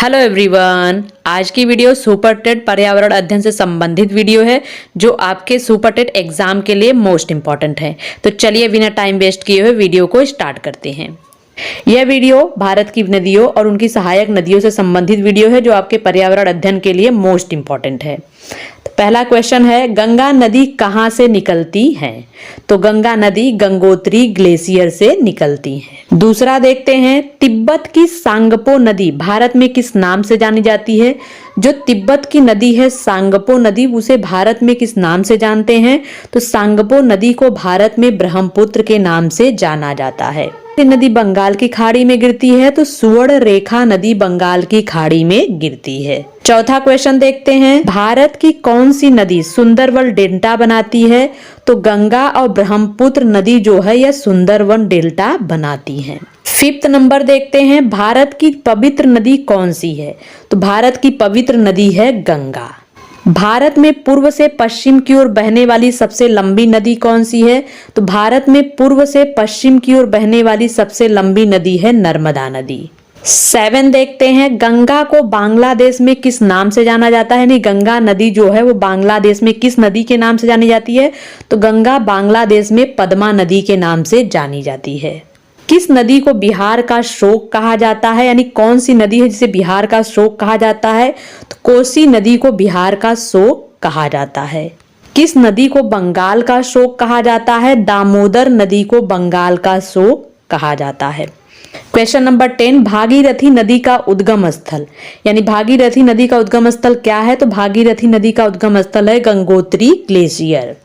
Hello everyone, आज की video super TET पर्यावरण अध्ययन से संबंधित वीडियो है जो आपके सुपर टेट एग्जाम के लिए मोस्ट इंपॉर्टेंट है। तो चलिए बिना टाइम वेस्ट किए हुए वीडियो को स्टार्ट करते हैं। यह वीडियो भारत की नदियों और उनकी सहायक नदियों से संबंधित वीडियो है जो आपके पर्यावरण अध्ययन के लिए मोस्ट इंपॉर्टेंट है। तो पहला क्वेश्चन है, गंगा नदी कहाँ से निकलती है? तो गंगा नदी गंगोत्री ग्लेशियर से निकलती है। दूसरा देखते हैं, तिब्बत की सांगपो नदी भारत में किस नाम से जानी जाती है? जो तिब्बत की नदी है सांगपो नदी, उसे भारत में किस नाम से जानते हैं? तो सांगपो नदी को भारत में ब्रह्मपुत्र के नाम से जाना जाता है। नदी बंगाल की खाड़ी में गिरती है तो सुवर्ण रेखा नदी बंगाल की खाड़ी में गिरती है। चौथा क्वेश्चन देखते हैं, भारत की कौन सी नदी सुंदरवन डेल्टा बनाती है? तो गंगा और ब्रह्मपुत्र नदी जो है यह सुंदरवन डेल्टा बनाती है। फिफ्थ नंबर देखते हैं, भारत की पवित्र नदी कौन सी है? तो भारत की पवित्र नदी है गंगा। भारत में पूर्व से पश्चिम की ओर बहने वाली सबसे लंबी नदी कौन सी है? तो भारत में पूर्व से पश्चिम की ओर बहने वाली सबसे लंबी नदी है नर्मदा नदी। 7 देखते हैं, गंगा को बांग्लादेश में किस नाम से जाना जाता है? नहीं, गंगा नदी जो है वो बांग्लादेश में किस नदी के नाम से जानी जाती है? तो गंगा बांग्लादेश में पद्मा नदी के नाम से जानी जाती है। किस नदी को बिहार का शोक कहा जाता है? यानी कौन सी नदी है जिसे बिहार का शोक कहा जाता है? तो कोसी नदी को बिहार का शोक कहा जाता है। किस नदी को बंगाल का शोक कहा जाता है? दामोदर नदी को बंगाल का शोक कहा जाता है। क्वेश्चन नंबर 10, भागीरथी नदी का उद्गम स्थल, यानी भागीरथी नदी का उद्गम स्थल क्या है? तो भागीरथी नदी का उद्गम स्थल है गंगोत्री ग्लेशियर।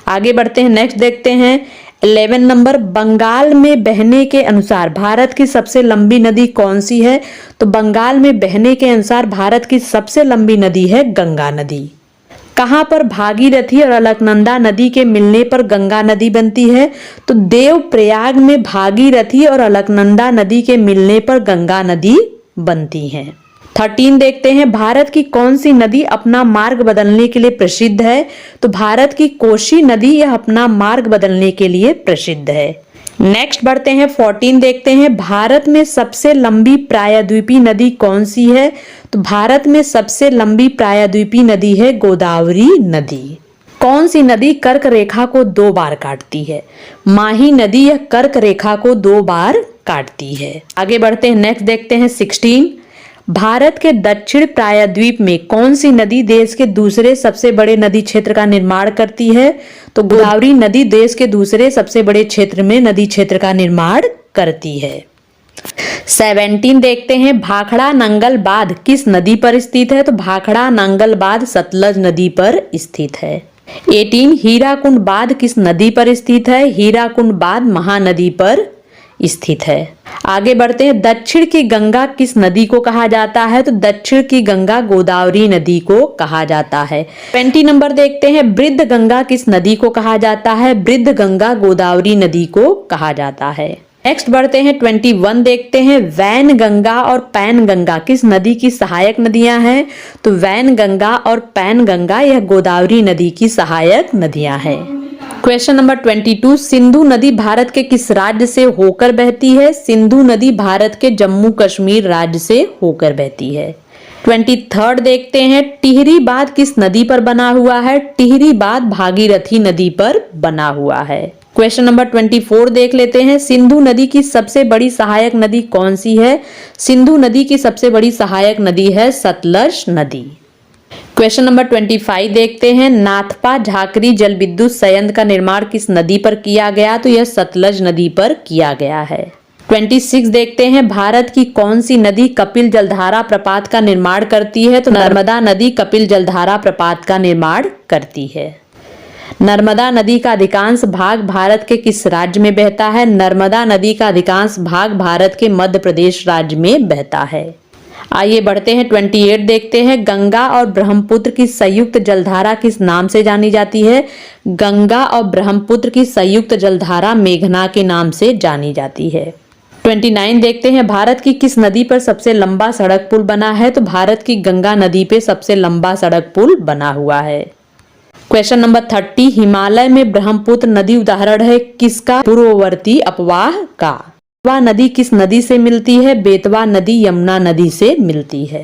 आगे बढ़ते हैं, नेक्स्ट देखते हैं 11 नंबर, बंगाल में बहने के अनुसार भारत की सबसे लंबी नदी कौन सी है? तो बंगाल में बहने के अनुसार भारत की सबसे लंबी नदी है गंगा नदी। कहां पर भागीरथी और अलकनंदा नदी के मिलने पर गंगा नदी बनती है? तो देवप्रयाग में भागीरथी और अलकनंदा नदी के मिलने पर गंगा नदी बनती है। 13 देखते हैं, भारत की कौन सी नदी अपना मार्ग बदलने के लिए प्रसिद्ध है? तो भारत की कोसी नदी यह अपना मार्ग बदलने के लिए प्रसिद्ध है। नेक्स्ट बढ़ते हैं 14 देखते हैं, भारत में सबसे लंबी प्रायद्वीपीय नदी कौन सी है? तो भारत में सबसे लंबी प्रायद्वीपीय नदी है गोदावरी नदी। कौन सी नदी कर्क रेखा को 2 बार काटती है? माही नदी यह कर्क रेखा को 2 बार काटती है। आगे बढ़ते हैं, नेक्स्ट देखते हैं 16, भारत के दक्षिण प्रायद्वीप में कौन सी नदी देश के दूसरे सबसे बड़े नदी क्षेत्र का निर्माण करती है? तो गोदावरी नदी देश के दूसरे सबसे बड़े क्षेत्र में नदी क्षेत्र का निर्माण करती है। 17 देखते हैं, भाखड़ा नंगल बांध किस नदी पर स्थित है? तो भाखड़ा नंगल बांध सतलज नदी पर स्थित है। 18, हीराकुंड बांध किस नदी पर स्थित है? हीराकुंड बांध महानदी पर स्थित है। आगे बढ़ते हैं, दक्षिण की गंगा किस नदी को कहा जाता है? तो दक्षिण की गंगा गोदावरी नदी को कहा जाता है। 20 नंबर देखते हैं, वृद्ध गंगा किस नदी को कहा जाता है? वृद्ध गंगा गोदावरी नदी को कहा जाता है। नेक्स्ट बढ़ते हैं 21 देखते हैं, वैन गंगा और पैन गंगा किस नदी की सहायक नदियां हैं? तो वैन गंगा और पैन गंगा यह गोदावरी नदी की सहायक नदियां हैं। क्वेश्चन नंबर 22, सिंधु नदी भारत के किस राज्य से होकर बहती है? सिंधु नदी भारत के जम्मू कश्मीर राज्य से होकर बहती है। 23 देखते हैं, टिहरी बांध किस नदी पर बना हुआ है? टिहरी बांध भागीरथी नदी पर बना हुआ है। क्वेश्चन नंबर 24 देख लेते हैं, सिंधु नदी की सबसे बड़ी सहायक नदी कौन सी है? सिंधु नदी की सबसे बड़ी सहायक नदी है सतलज नदी। क्वेश्चन नंबर 25 देखते हैं, नाथपा झाकरी जल विद्युत संयंत्र का निर्माण किस नदी पर किया गया? तो यह सतलज नदी पर किया गया है। 26 देखते हैं, भारत की कौन सी नदी कपिल जलधारा प्रपात का निर्माण करती है? तो नर्मदा नदी कपिल जलधारा प्रपात का निर्माण करती है। नर्मदा नदी का अधिकांश भाग भारत के किस राज्य में बहता है? नर्मदा नदी का अधिकांश भाग भारत के मध्य प्रदेश राज्य में बहता है। आइए बढ़ते हैं 28 देखते हैं, गंगा और ब्रह्मपुत्र की संयुक्त जलधारा किस नाम से जानी जाती है? गंगा और ब्रह्मपुत्र की संयुक्त जलधारा मेघना के नाम से जानी जाती है। 29 देखते हैं, भारत की किस नदी पर सबसे लंबा सड़क पुल बना है? तो भारत की गंगा नदी पे सबसे लंबा सड़क पुल बना हुआ है। क्वेश्चन नंबर 30, हिमालय में ब्रह्मपुत्र नदी उदाहरण है किसका? पूर्ववर्ती अपवाह का। बेतवा नदी किस नदी से मिलती है? बेतवा नदी यमुना नदी से मिलती है।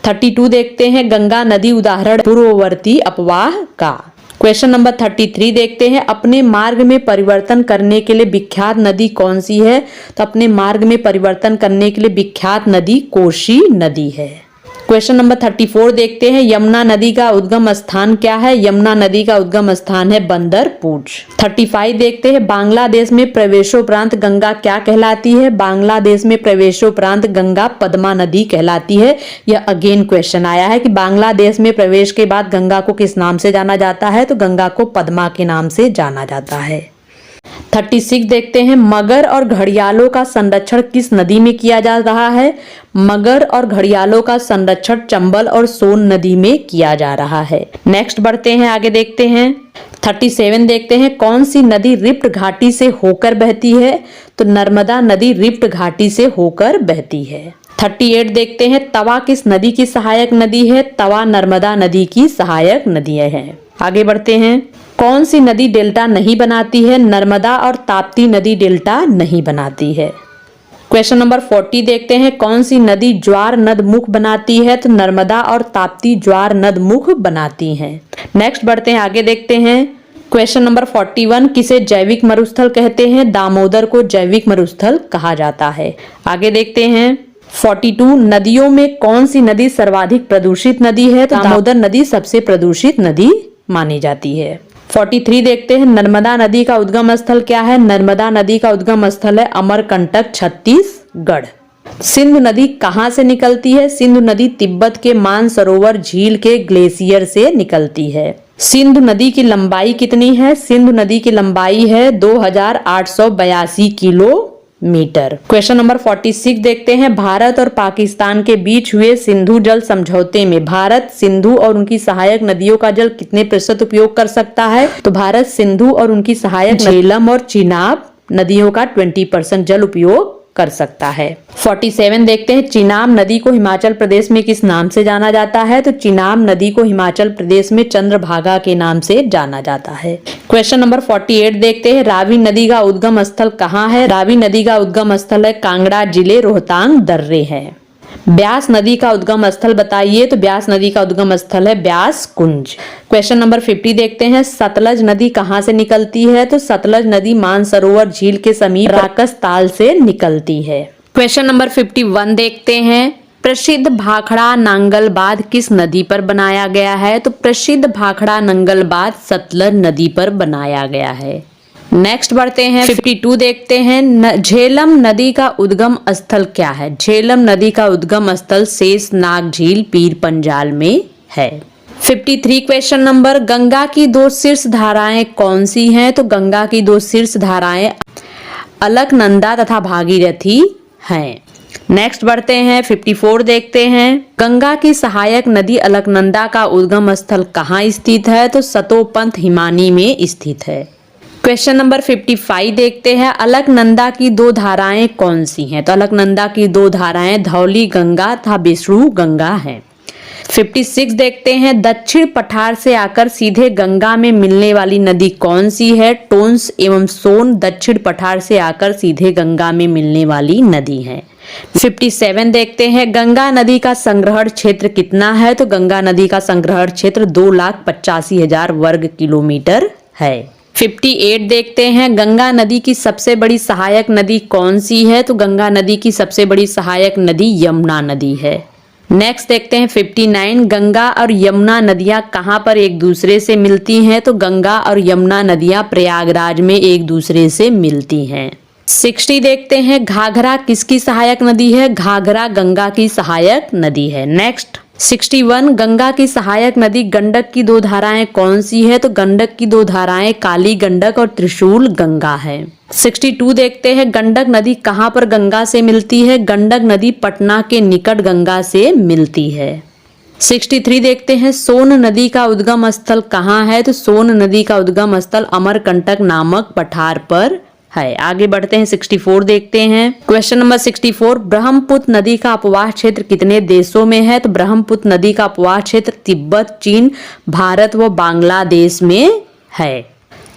32 देखते हैं, गंगा नदी उदाहरण पूर्ववर्ती अपवाह का। क्वेश्चन नंबर 33 देखते हैं, अपने मार्ग में परिवर्तन करने के लिए विख्यात नदी कौन सी है? तो अपने मार्ग में परिवर्तन करने के लिए विख्यात नदी कोसी नदी है। क्वेश्चन नंबर 34 देखते हैं, यमुना नदी का उद्गम स्थान क्या है? यमुना नदी का उद्गम स्थान है बंदरपूर। 35 देखते हैं, बांग्लादेश में प्रवेशोपरांत गंगा क्या कहलाती है? बांग्लादेश में प्रवेशोपरांत गंगा पद्मा नदी कहलाती है। यह अगेन क्वेश्चन आया है कि बांग्लादेश में प्रवेश के बाद गंगा को किस नाम से जाना जाता है? तो गंगा को पद्मा के नाम से जाना जाता है। 36 देखते हैं, मगर और घड़ियालों का संरक्षण किस नदी में किया जा रहा है? मगर और घड़ियालों का संरक्षण चंबल और सोन नदी में किया जा रहा है। नेक्स्ट बढ़ते हैं, आगे देखते हैं। 37 देखते हैं, कौन सी नदी रिफ्ट घाटी से होकर बहती है? तो नर्मदा नदी रिफ्ट घाटी से होकर बहती है। 38 देखते हैं, तवा किस नदी की सहायक नदी है? तवा नर्मदा नदी की सहायक नदी है। आगे बढ़ते हैं, कौन सी नदी डेल्टा नहीं बनाती है? नर्मदा और ताप्ती नदी डेल्टा नहीं बनाती है। क्वेश्चन नंबर 40 देखते हैं, कौन सी नदी ज्वार नद मुख बनाती है? तो नर्मदा और ताप्ती ज्वार नद मुख बनाती हैं। नेक्स्ट बढ़ते हैं, आगे देखते हैं। क्वेश्चन नंबर 41, किसे जैविक मरुस्थल कहते हैं? दामोदर को जैविक मरुस्थल कहा जाता है। आगे देखते हैं 42, नदियों में कौन सी नदी सर्वाधिक प्रदूषित नदी है? तो दामोदर नदी सबसे प्रदूषित नदी मानी जाती है। 43 देखते हैं, नर्मदा नदी का उद्गम स्थल क्या है? नर्मदा नदी का उद्गम स्थल है अमरकंटक, छत्तीसगढ़। सिंधु नदी कहाँ से निकलती है? सिंधु नदी तिब्बत के मानसरोवर झील के ग्लेशियर से निकलती है। सिंधु नदी की लंबाई कितनी है? सिंधु नदी की लंबाई है 2882 किलोमीटर। क्वेश्चन नंबर 46 देखते हैं, भारत और पाकिस्तान के बीच हुए सिंधु जल समझौते में भारत सिंधु और उनकी सहायक नदियों का जल कितने प्रतिशत उपयोग कर सकता है? तो भारत सिंधु और उनकी सहायक झेलम और चिनाब नदियों का 20% जल उपयोग कर सकता है। 47 देखते हैं, चिनाब नदी को हिमाचल प्रदेश में किस नाम से जाना जाता है? तो चिनाब नदी को हिमाचल प्रदेश में चंद्रभागा के नाम से जाना जाता है। क्वेश्चन नंबर 48 देखते हैं, रावी नदी का उद्गम स्थल कहाँ है? रावी नदी का उद्गम स्थल है कांगड़ा जिले, रोहतांग दर्रे है। ब्यास नदी का उद्गम स्थल बताइए? तो ब्यास नदी का उद्गम स्थल है ब्यास कुंज। क्वेश्चन नंबर 50 देखते हैं, सतलज नदी कहाँ से निकलती है? तो सतलज नदी मानसरोवर झील के समीप राकस ताल से निकलती है। क्वेश्चन नंबर 51 देखते हैं, प्रसिद्ध भाखड़ा नांगल बांध किस नदी पर बनाया गया है? तो प्रसिद्ध भाखड़ा नांगल बांध सतलज नदी पर बनाया गया है। नेक्स्ट बढ़ते हैं, 52 देखते हैं, झेलम नदी का उद्गम स्थल क्या है? झेलम नदी का उद्गम स्थल शेषनाग झील पीर पंजाल में है। 53 क्वेश्चन नंबर, गंगा की दो शीर्ष धाराएं कौन सी हैं? तो गंगा की दो शीर्ष धाराएं अलकनंदा तथा भागीरथी हैं। नेक्स्ट बढ़ते हैं, 54 देखते हैं, गंगा की सहायक नदी अलकनंदा का उद्गम स्थल कहाँ स्थित है? तो सतोपंथ हिमानी में स्थित है। क्वेश्चन नंबर 55 देखते हैं, अलकनंदा की दो धाराएं कौन सी हैं? तो अलकनंदा की दो धाराएं धौली गंगा तथा विष्णु गंगा हैं। 56 देखते हैं, दक्षिण पठार से आकर सीधे गंगा में मिलने वाली नदी कौन सी है? टोंस एवं सोन दक्षिण पठार से आकर सीधे गंगा में मिलने वाली नदी है। 57 देखते हैं, गंगा नदी का संग्रहण क्षेत्र कितना है? तो गंगा नदी का संग्रहण क्षेत्र 2,85,000 वर्ग किलोमीटर है। 58 देखते हैं, गंगा नदी की सबसे बड़ी सहायक नदी कौन सी है? तो गंगा नदी की सबसे बड़ी सहायक नदी यमुना नदी है। नेक्स्ट देखते हैं 59, गंगा और यमुना नदियां कहाँ पर एक दूसरे से मिलती हैं? तो गंगा और यमुना नदियां प्रयागराज में एक दूसरे से मिलती हैं। 60 देखते हैं, घाघरा किसकी सहायक नदी है? घाघरा गंगा की सहायक नदी है। नेक्स्ट 61, गंगा की सहायक नदी गंडक की दो धाराएं कौन सी है? तो गंडक की दो धाराएं काली गंडक और त्रिशूल गंगा है। 62 देखते हैं, गंडक नदी कहाँ पर गंगा से मिलती है? गंडक नदी पटना के निकट गंगा से मिलती है। 63 देखते हैं, सोन नदी का उद्गम स्थल कहाँ है? तो सोन नदी का उद्गम स्थल अमरकंटक नामक पठार पर है। आगे बढ़ते हैं 64 देखते हैं। क्वेश्चन नंबर 64, ब्रह्मपुत्र नदी का अपवाह क्षेत्र कितने देशों में है? तो ब्रह्मपुत्र नदी का अपवाह क्षेत्र तिब्बत, चीन, भारत व बांग्लादेश में है।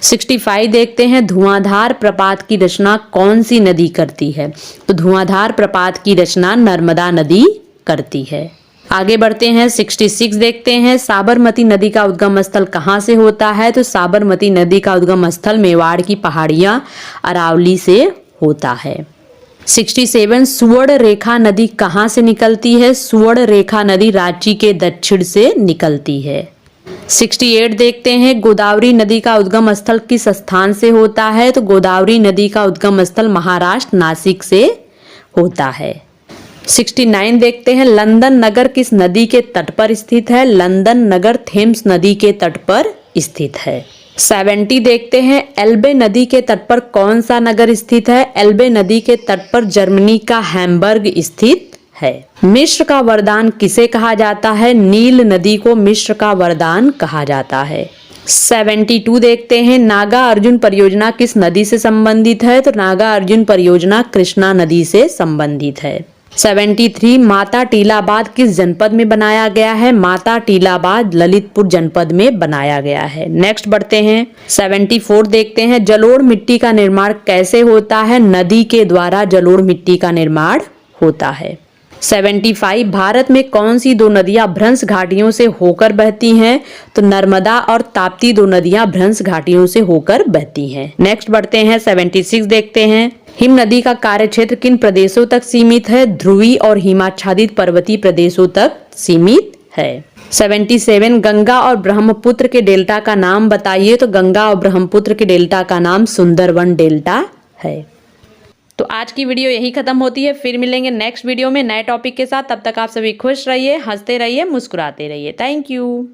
65 देखते हैं, धुआंधार प्रपात की रचना कौन सी नदी करती है? तो धुआंधार प्रपात की रचना नर्मदा नदी करती है। आगे बढ़ते हैं, 66 देखते हैं, साबरमती नदी का उद्गम स्थल कहाँ से होता है? तो साबरमती नदी का उद्गम स्थल मेवाड़ की पहाड़ियां अरावली से होता है। 67 सुवर्ण रेखा नदी कहाँ से निकलती है? सुवर्ण रेखा नदी रांची के दक्षिण से निकलती है। 68 देखते हैं, गोदावरी नदी का उद्गम स्थल किस स्थान से होता है? तो गोदावरी नदी का उद्गम स्थल महाराष्ट्र नासिक से होता है। 69 देखते हैं, लंदन नगर किस नदी के तट पर स्थित है? लंदन नगर थेम्स नदी के तट पर स्थित है। 70 देखते हैं, एल्बे नदी के तट पर कौन सा नगर स्थित है? एल्बे नदी के तट पर जर्मनी का हैम्बर्ग स्थित है। मिस्र का वरदान किसे कहा जाता है? नील नदी को मिस्र का वरदान कहा जाता है। 72 देखते हैं, नागा अर्जुन परियोजना किस नदी से संबंधित है? तो नागा अर्जुन परियोजना कृष्णा नदी से संबंधित है। 73 माता टीलाबाद किस जनपद में बनाया गया है? माता टीलाबाद ललितपुर जनपद में बनाया गया है। नेक्स्ट बढ़ते हैं, 74 देखते हैं, जलोढ़ मिट्टी का निर्माण कैसे होता है? नदी के द्वारा जलोढ़ मिट्टी का निर्माण होता है। 75 भारत में कौन सी दो नदियां भ्रंश घाटियों से होकर बहती हैं? तो नर्मदा और ताप्ती दो नदियां भ्रंश घाटियों से होकर बहती हैं। नेक्स्ट बढ़ते हैं, 76 देखते हैं, हिम नदी का कार्यक्षेत्र किन प्रदेशों तक सीमित है? ध्रुवीय और हिमाच्छादित पर्वतीय प्रदेशों तक सीमित है। 77 गंगा और ब्रह्मपुत्र के डेल्टा का नाम बताइए। तो गंगा और ब्रह्मपुत्र के डेल्टा का नाम सुंदरवन डेल्टा है। तो आज की वीडियो यही खत्म होती है, फिर मिलेंगे नेक्स्ट वीडियो में नए टॉपिक के साथ। तब तक आप सभी खुश रहिए, हंसते रहिए, मुस्कुराते रहिए। Thank you.